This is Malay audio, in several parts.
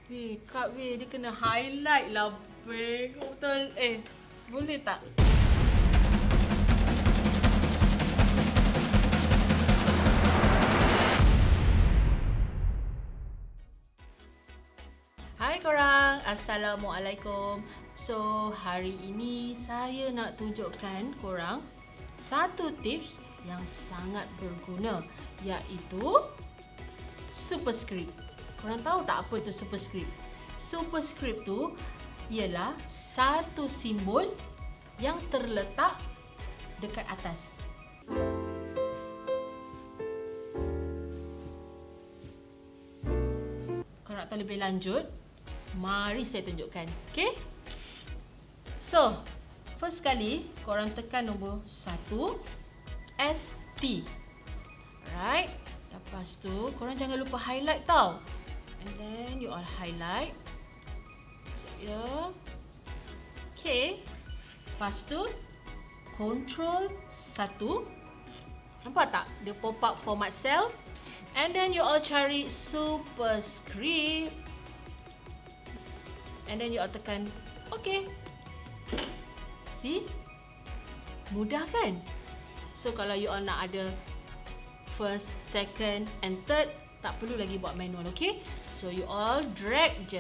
Weh, Kak Weh, dia kena highlight lah, Weh. Kau betul. Boleh tak? Hai korang, Assalamualaikum. So, hari ini saya nak tunjukkan korang satu tips yang sangat berguna, iaitu Superscript. Korang tahu tak apa tu Superscript? Superscript tu ialah satu simbol yang terletak dekat atas. Korang nak tahu lebih lanjut? Mari saya tunjukkan. Okay? So, first kali korang tekan nombor 1 ST. Alright. Lepas tu korang jangan lupa highlight tau. And then you all highlight. Sekejap ya. Okay. Lepas tu Control 1. Nampak tak? Dia pop up format cells. And then you all cari Superscript. And then you all tekan OK. See? Mudah kan? So kalau you all nak ada first, second and third, tak perlu lagi buat manual, okay? So you all drag je.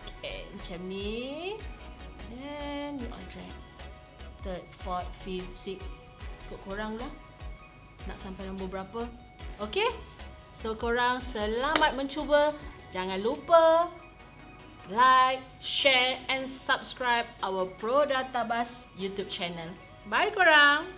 Okay, macam ni. Then you all drag. Third, fourth, fifth, sixth. Ikut korang lah. Nak sampai nombor berapa? Okay? So korang selamat mencuba. Jangan lupa like, share and subscribe our Pro Database YouTube channel. Bye korang!